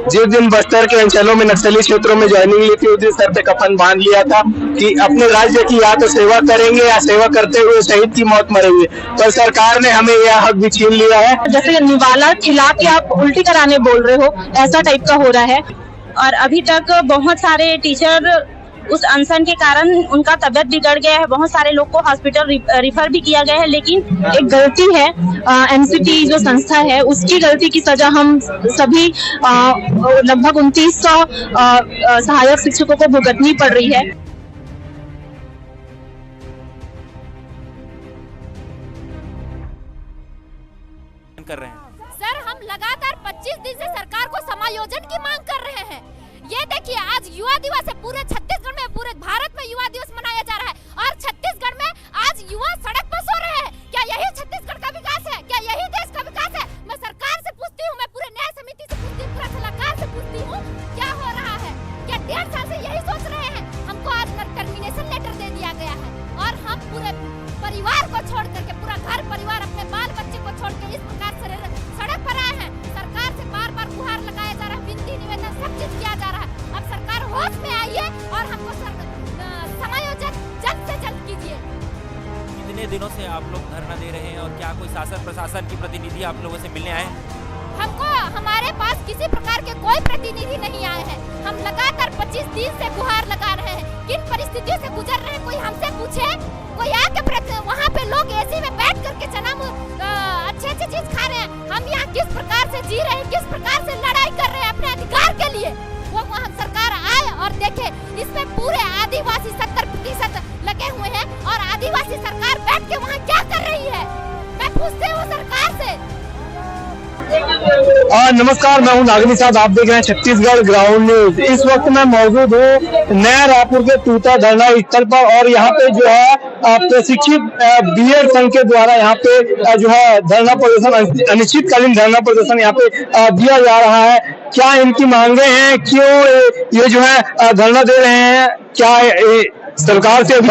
जिस दिन बस्तर के अंचलों में नक्सली क्षेत्रों में ज्वाइनिंग ली थी, उस दिन सर पे कफन बांध लिया था कि अपने राज्य की या तो सेवा करेंगे या सेवा करते हुए शहीद की मौत मरेंगे। पर सरकार ने हमें यह हक भी छीन लिया है। जैसे निवाला खिला के आप उल्टी कराने बोल रहे हो, ऐसा टाइप का हो रहा है। और अभी तक बहुत सारे टीचर उस अनशन के कारण उनका तबियत बिगड़ गया है, बहुत सारे लोग को हॉस्पिटल रिफर भी किया गया है। लेकिन एक गलती है, एमसीटी जो संस्था है उसकी गलती की सजा हम सभी लगभग 2900 सहायक शिक्षकों को भुगतनी पड़ रही है। कर रहे हैं सर, हम लगातार 25 दिन से सरकार को समायोजन की मांग कर रहे हैं। ये देखिए, आज युवा दिवस है, पूरे छत्तीसगढ़ में, पूरे भारत में युवा दिवस मनाया जा रहा है और छत्तीसगढ़ में आज युवा सड़क पर सो रहे हैं। क्या यही छत्तीसगढ़ का विकास है? क्या यही देश का विकास है? मैं सरकार से पूछती हूँ, मैं पूरे न्याय समिति से पूछती हूँ, पूरा सलाहकार से पूछती हूँ, क्या हो रहा है? क्या 1.5 साल से यही सोच रहे हैं? हमको आज टर्मिनेशन लेटर दे दिया गया है और हम पूरे परिवार को छोड़ करके, पूरा घर परिवार, अपने बाल बच्चे को छोड़ के इस प्रकार से सड़क पर आए हैं। सरकार से बार बार गुहार लगाया जा रहा है, विनती निवेदन सब चीज किया जा रहा है। अब सरकार होश में आइए और हमको समायोजन जल्द से जल्द कीजिए। कितने दिनों से आप लोग धरना दे रहे हैं और क्या कोई शासन प्रशासन की प्रतिनिधि आप लोगों से मिलने आए? हमको हमारे पास किसी प्रकार के कोई प्रतिनिधि नहीं आए हैं। हम लगातार 25 दिन से गुहार लगा रहे हैं। किन परिस्थितियों से गुजर रहे हैं कोई हमसे पूछे? कोई आके वहाँ पे लोग एसी में बैठ करके चना अच्छी चीज खा रहे हैं। हम यहाँ किस प्रकार से जी रहे हैं, किस प्रकार से लड़ाई कर रहे हैं अपने अधिकार के लिए, वो वहाँ सरकार आए और देखे। इसमें पूरे आदिवासी 70% लगे हुए हैं और आदिवासी सरकार बैठ के वहाँ क्या कर रही है? मैं पूछती हूँ सरकार से। नमस्कार, मैं हूं नागनी साहब, आप देख रहे हैं छत्तीसगढ़ ग्राउंड न्यूज। इस वक्त मैं मौजूद हूं नया रायपुर के तूता धरना स्थल पर और यहाँ पे जो है प्रशिक्षित बीएड संघ के द्वारा यहाँ पे जो है धरना प्रदर्शन, अनिश्चितकालीन धरना प्रदर्शन यहाँ पे दिया जा रहा है। क्या इनकी मांगे हैं, क्यों ये जो है धरना दे रहे हैं, क्या सरकार से अभी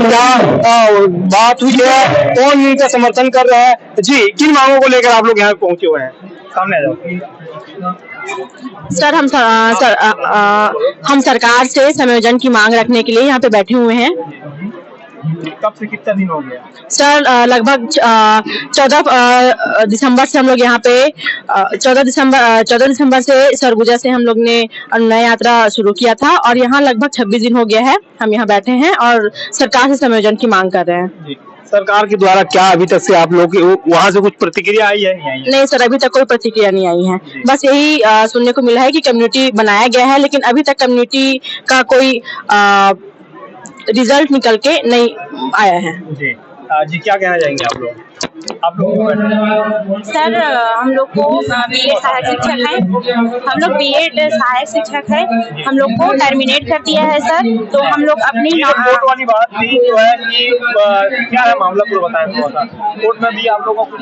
क्या बात हुई है, कौन इनका समर्थन कर रहा है? जी, किन मांगों को लेकर आप लोग यहाँ पहुंचे हुए हैं? सामने आ जाओ। सर, हम सरकार से समायोजन की मांग रखने के लिए यहाँ पे बैठे हुए हैं। कब से कितना दिन हो गया? सर, लगभग 14 दिसंबर से हम लोग यहाँ पे 14 दिसंबर से सरगुजा से हम लोग ने अन्य यात्रा शुरू किया था और यहाँ लगभग 26 दिन हो गया है हम यहाँ बैठे हैं और सरकार से समायोजन की मांग कर रहे हैं। सरकार के द्वारा क्या अभी तक से आप लोग वहाँ से कुछ प्रतिक्रिया आई है? नहीं सर, अभी तक कोई प्रतिक्रिया नहीं आई है। बस यही सुनने को मिला है कि कम्युनिटी बनाया गया है, लेकिन अभी तक कम्युनिटी का कोई रिजल्ट निकल के नहीं आया है। जी, क्या कहना चाहेंगे आप लोग? सर, हम लोग को बीएड सहायक शिक्षक है, हम लोग बीएड सहायक शिक्षक है, हम लोग को टर्मिनेट कर दिया है सर। तो हम लोग अपनी कोर्ट वाली बात थी जो है कि क्या है मामला, पूरा बताएं थोड़ा सा। कोर्ट में भी आप लोगों को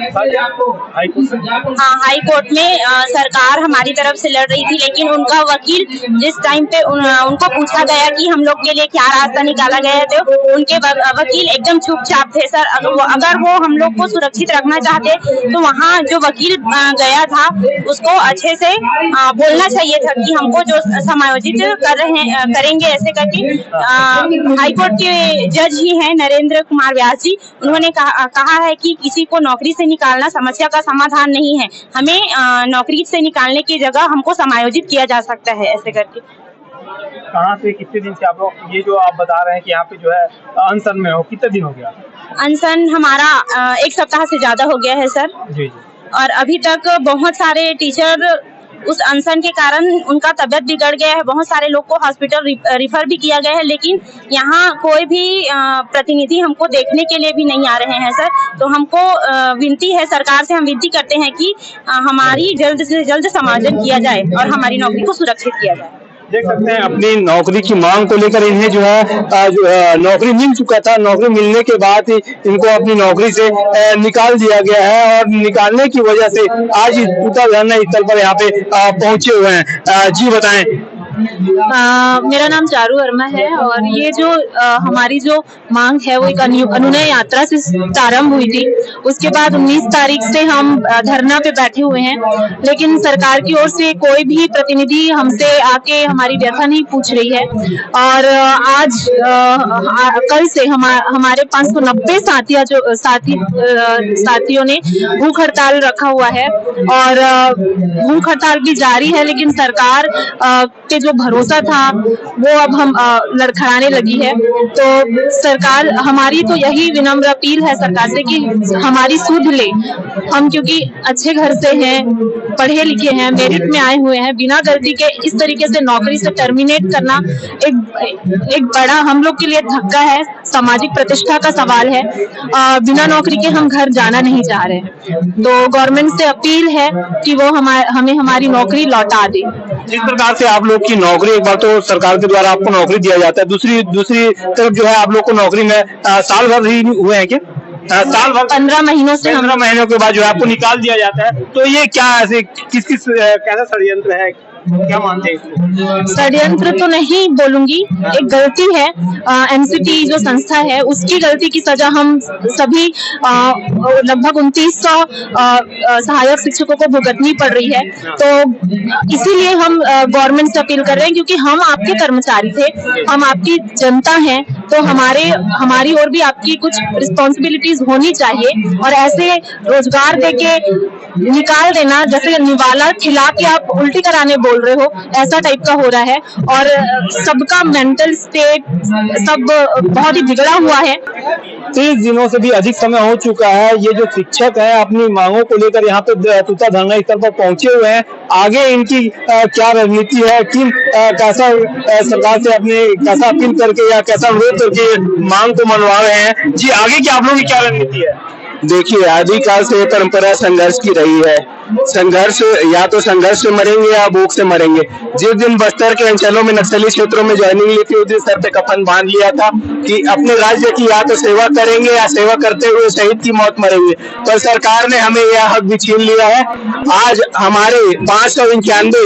हाई कोर्ट में सरकार हमारी तरफ से लड़ रही थी, लेकिन उनका वकील जिस टाइम पे उनको पूछा गया कि हम लोग के लिए क्या रास्ता निकाला गया है, तो उनके वकील एकदम चुपचाप थे सर। अगर वो हम लोग को सुरक्षित रखना चाहते तो वहाँ जो वकील गया था उसको अच्छे से बोलना चाहिए था कि हमको जो समायोजित करेंगे ऐसे करके। हाईकोर्ट के जज ही हैं नरेंद्र कुमार व्यास जी, उन्होंने कहा है कि किसी को नौकरी से निकालना समस्या का समाधान नहीं है, हमें नौकरी से निकालने की जगह हमको समायोजित किया जा सकता है ऐसे करके। कहाँ से कितने दिन से आप लोग ये जो आप बता रहे हैं कि यहाँ पे जो है अनशन में हो, कितने दिन हो गया? अनशन हमारा 1 सप्ताह से ज्यादा हो गया है सर। जी। और अभी तक बहुत सारे टीचर उस अनशन के कारण उनका तबियत बिगड़ गया है, बहुत सारे लोग को हॉस्पिटल रिफर भी किया गया है, लेकिन यहाँ कोई भी प्रतिनिधि हमको देखने के लिए भी नहीं आ रहे हैं सर। तो हमको विनती है, सरकार से हम विनती करते हैं कि हमारी जल्द से जल्द समायोजन किया जाए और हमारी नौकरी को सुरक्षित किया जाए। देख सकते हैं अपनी नौकरी की मांग को लेकर इन्हें जो है नौकरी मिल चुका था, नौकरी मिलने के बाद इनको अपनी नौकरी से निकाल दिया गया है और निकालने की वजह से आज तूता धरना स्थल पर यहाँ पे पहुंचे हुए हैं। जी बताएं। मेरा नाम चारू वर्मा है और ये जो हमारी जो मांग है वो एक अनुनय यात्रा से प्रारंभ हुई थी। उसके बाद 19 तारीख से हम धरना पे बैठे हुए हैं, लेकिन सरकार की ओर से कोई भी प्रतिनिधि हमसे आके हमारी व्यथा नहीं पूछ रही है। और आज कल से हमारे 590 साथियों ने भूख हड़ताल रखा हुआ है और भूख हड़ताल भी जारी है, लेकिन सरकार पे जो भरोसा था वो अब हम लड़खड़ाने लगी है। तो सरकार, हमारी तो यही विनम्र अपील है सरकार से कि हमारी सुध ले। हम क्योंकि अच्छे घर से हैं, पढ़े लिखे हैं, मेरिट में आए हुए हैं, बिना गलती के इस तरीके से नौकरी से टर्मिनेट करना एक बड़ा हम लोग के लिए धक्का है, सामाजिक प्रतिष्ठा का सवाल है। बिना नौकरी के हम घर जाना नहीं चाह रहे। तो गवर्नमेंट से अपील है कि वो हमें हमारी नौकरी लौटा दे। जिस प्रकार से आप लोग की नौकरी, एक बार तो सरकार के द्वारा आपको नौकरी दिया जाता है, दूसरी तरफ जो है आप लोग को नौकरी में साल भर ही हुए हैं क्या? साल भर 15 महीनों से 15 महीनों के बाद जो है आपको निकाल दिया जाता है। तो ये क्या ऐसे किस कैसा षड्यंत्र है, क्या मानते हैं इसको? षड्यंत्र तो नहीं बोलूंगी, एक गलती है। एमसीटी जो संस्था है उसकी गलती की सजा हम सभी लगभग 2900 सहायक शिक्षकों को भुगतनी पड़ रही है। तो इसीलिए हम गवर्नमेंट से अपील कर रहे हैं, क्योंकि हम आपके कर्मचारी थे, हम आपकी जनता हैं, तो हमारी और भी आपकी कुछ रिस्पॉन्सिबिलिटीज होनी चाहिए। और ऐसे रोजगार देके निकाल देना, जैसे निवाला खिला के आप उल्टी कराने बोल रहे हो, ऐसा टाइप का हो रहा है। और सबका मेंटल स्टेट सब बहुत ही बिगड़ा हुआ है। 30 दिनों से भी अधिक समय हो चुका है। ये जो शिक्षक है अपनी मांगों को लेकर यहाँ पे तूता धरना स्थल पर पहुंचे हुए हैं। आगे इनकी क्या रणनीति है, किन कैसा सरकार से अपने कैसा अपील करके या कैसा अनुरोध करके मांग को मनवा रहे हैं? जी, आगे की आप लोगों की क्या रणनीति है? देखिए, आदिकाल से परंपरा संघर्ष की रही है। संघर्ष, या तो संघर्ष से मरेंगे या भूख से मरेंगे। जिस दिन बस्तर के अंचलों में नक्सली क्षेत्रों में ज्वाइनिंग ली थी, उस दिन सर पे कफन बांध लिया था कि अपने राज्य की या तो सेवा करेंगे या सेवा करते हुए शहीद की मौत मरेंगे। पर सरकार ने हमें यह हक भी छीन लिया है। आज हमारे 591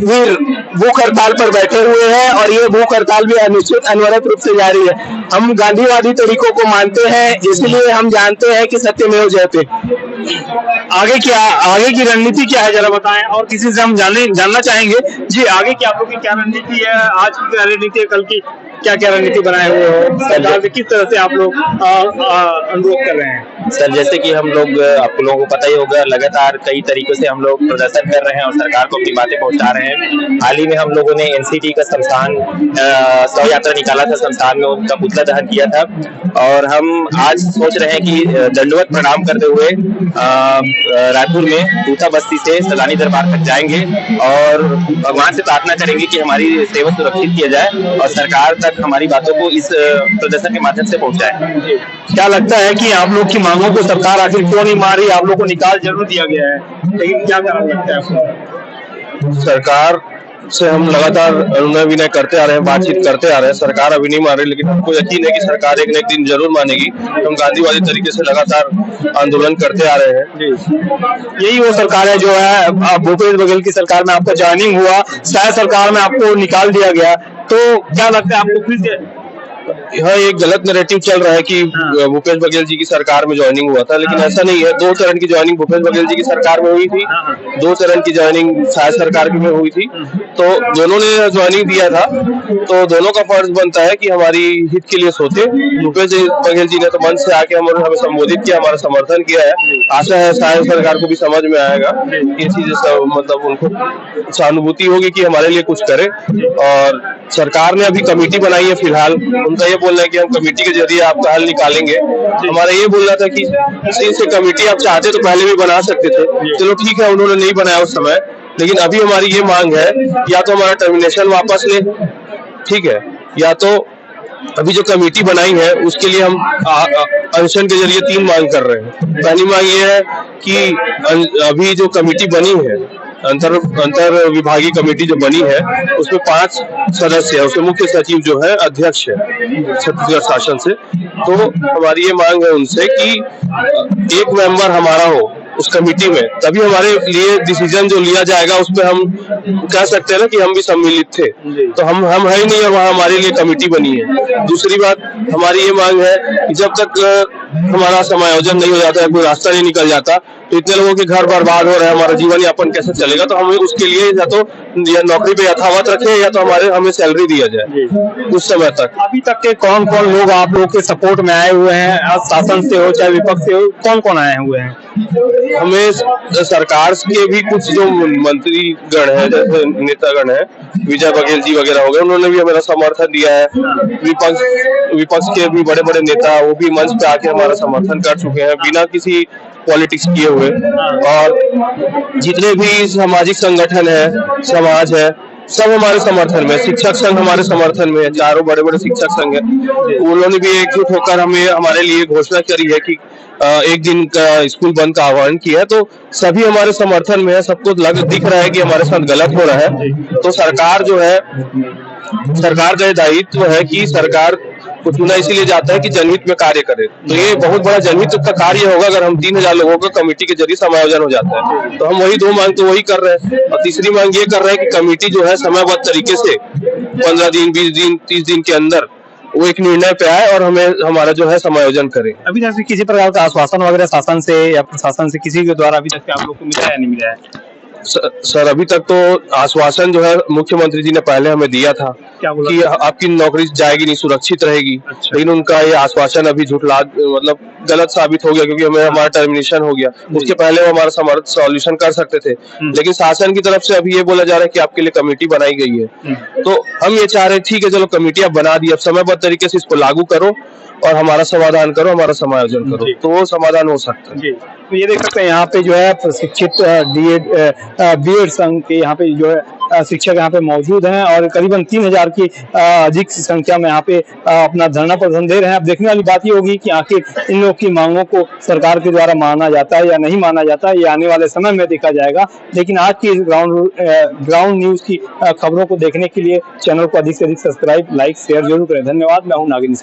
वीर भूख हड़ताल पर बैठे हुए हैं और ये भूख हड़ताल भी अनिश्चित अनवरत रूप से जारी है। हम गांधीवादी तरीकों को मानते हैं, इसलिए हम जानते हैं कि सत्यमेव जयते। आगे की रणनीति क्या है, जरा बताएं। और किसी से हम जानना चाहेंगे। जी, आगे की आप लोग की क्या रणनीति है? आज की क्या रणनीति है, कल की क्या रणनीति बनाए हुए हो? सरकार से किस तरह से आप लोग अनुरोध कर रहे हैं? सर, जैसे कि हम लोग, आप लोगों को पता ही होगा, लगातार कई तरीकों से हम लोग प्रदर्शन कर रहे हैं और सरकार को अपनी बातें पहुंचा रहे हैं। हाल ही में हम लोगों ने एनसीटी का शमशान शव यात्रा निकाला था, शमशान में उनका पुतला दहन किया था। और हम आज सोच रहे हैं कि दंडवत प्रणाम करते हुए रायपुर में तूता बस्ती से सलानी दरबार तक जाएंगे और भगवान से प्रार्थना करेंगे कि हमारी सेवा सुरक्षित किया जाए और सरकार तक हमारी बातों को इस प्रदर्शन के माध्यम से पहुंचाए। क्या लगता है कि आप लोग की मांगों को सरकार आखिर क्यों नहीं मान रही? आप लोग को निकाल जरूर दिया गया है, लेकिन क्या कारण लगता है आपको? सरकार से हम लगातार अनुनय विनय करते आ रहे हैं, बातचीत करते आ रहे हैं। सरकार अभी नहीं मान रही, लेकिन हमको यकीन है कि सरकार एक न एक दिन जरूर मानेगी। हम गांधीवादी तरीके से लगातार आंदोलन करते आ रहे हैं। यही वो सरकार है जो है भूपेश बघेल की सरकार में आपका ज्वाइनिंग हुआ, शायद सरकार में आपको निकाल दिया गया। तो क्या लगता है आपको फिर से? यह एक गलत नैरेटिव चल रहा है कि भूपेश बघेल जी की सरकार में ज्वाइनिंग हुआ था, लेकिन ऐसा नहीं है। 2 चरण की ज्वाइनिंग भूपेश बघेल जी की सरकार में हुई थी, 2 चरण की ज्वाइनिंग शायद सरकार में हुई थी। तो दोनों ने ज्वाइनिंग दिया था, तो दोनों का फर्ज बनता है कि हमारी हित के लिए सोचे। भूपेश बघेल जी ने तो मंच से आके हमें संबोधित किया, हमारा समर्थन किया है। आशा है शायद सरकार को भी समझ में आएगा, ये चीजें मतलब उनको सहानुभूति होगी कि हमारे लिए कुछ करे। और सरकार ने अभी कमेटी बनाई है फिलहाल, उनका ये बोलना है कि हम कमेटी के जरिए आपका हल निकालेंगे। हमारा ये बोलना था कि इसी से कमेटी आप चाहते तो पहले भी बना सकते थे, चलो ठीक है, उन्होंने नहीं बनाया उस समय। लेकिन अभी हमारी ये मांग है, या तो हमारा टर्मिनेशन वापस ले, ठीक है, या तो अभी जो कमेटी बनाई है उसके लिए हम अनशन के जरिए 3 मांग कर रहे हैं। पहली मांग ये है कि अभी जो कमेटी बनी है, अंतर विभागीय कमेटी जो बनी है, उसमें 5 सदस्य है, उसमें मुख्य सचिव जो है अध्यक्ष है छत्तीसगढ़ शासन से। तो हमारी ये मांग है उनसे कि एक मेंबर हमारा हो उस कमेटी में, तभी हमारे लिए डिसीजन जो लिया जाएगा उस पर हम कह सकते हैं ना कि हम भी सम्मिलित थे। तो हम है ही नहीं और वहाँ हमारे लिए कमेटी बनी है। दूसरी बात हमारी ये मांग है कि जब तक हमारा समायोजन नहीं हो जाता है, कोई रास्ता नहीं निकल जाता, तो इतने लोगों के घर बर्बाद हो रहे हैं, हमारा जीवन यापन कैसे चलेगा? तो हमें उसके लिए या तो नौकरी पे यथावत रखें या तो हमें सैलरी दिया जाए उस समय तक। अभी तक के कौन कौन लोग आप लोग के सपोर्ट में आए हुए हैं, शासन से हो चाहे विपक्ष से हो, कौन कौन आए हुए हैं? हमें सरकार के भी कुछ जो मंत्री गण है, जैसे नेतागण है, विजय बघेल जी वगैरह हो गए, उन्होंने भी हमारा समर्थन दिया है। विपक्ष के भी बड़े बड़े नेता वो भी मंच पे आके हमारा समर्थन कर चुके हैं बिना किसी पॉलिटिक्स किए हुए। और जितने भी सामाजिक संगठन है, समाज है, सब हमारे समर्थन में। शिक्षक संघ हमारे समर्थन में है, चारों बड़े बड़े शिक्षक संघ है, उन्होंने भी एकजुट होकर हमारे लिए घोषणा करी है कि एक दिन का स्कूल बंद का आह्वान किया है। तो सभी हमारे समर्थन में है, सबको दिख रहा है कि हमारे साथ गलत हो रहा है। तो सरकार जो है, सरकार का दायित्व है कि सरकार को चुना इसीलिए जाता है कि जनहित में कार्य करे। तो ये बहुत बड़ा जनहित का कार्य होगा अगर हम 3000 लोगों का कमेटी के जरिए समायोजन हो जाता है। तो हम वही दो मांग तो वही कर रहे हैं। और तीसरी मांग ये कर रहे हैं कि कमेटी जो है समयबद्ध तरीके से 15 दिन, 20 दिन, 30 दिन के अंदर वो एक निर्णय पे आए और हमारा जो है समायोजन करे। अभी तक किसी प्रकार का आश्वासन वगैरह शासन से या प्रशासन से किसी के द्वारा अभी तक आप लोग को मिला है या नहीं मिला है? सर अभी तक तो आश्वासन जो है मुख्यमंत्री जी ने पहले हमें दिया था कि आपकी नौकरी जाएगी नहीं, सुरक्षित रहेगी। अच्छा। लेकिन उनका ये आश्वासन अभी झुठला मतलब गलत साबित हो गया, क्योंकि हमारा टर्मिनेशन हो गया। उसके पहले वो हमारा सॉल्यूशन कर सकते थे, लेकिन शासन की तरफ से अभी ये बोला जा रहा है कि आपके लिए कमेटी बनाई गई है। तो हम ये चाह रहे हैं ठीक है चलो कमेटी आप बना दी, अब समयबद्ध तरीके से इसको लागू करो और हमारा समाधान करो, हमारा समायोजन करो, तो वो समाधान हो सकता है। तो ये देख सकते हैं यहाँ पे जो है प्रशिक्षित बीएड संघ के यहाँ पे जो है शिक्षक यहाँ पे मौजूद हैं और करीबन 3000 की अधिक संख्या में यहाँ पे अपना धरना प्रदर्शन दे रहे हैं। अब देखने वाली बात ये होगी कि आखिर इन लोग की मांगों को सरकार के द्वारा माना जाता है या नहीं माना जाता है, ये आने वाले समय में देखा जाएगा। लेकिन आज की इस ग्राउंड न्यूज की खबरों को देखने के लिए चैनल को अधिक से अधिक सब्सक्राइब, लाइक, शेयर जरूर करें। धन्यवाद। मैं हूँ नागिन।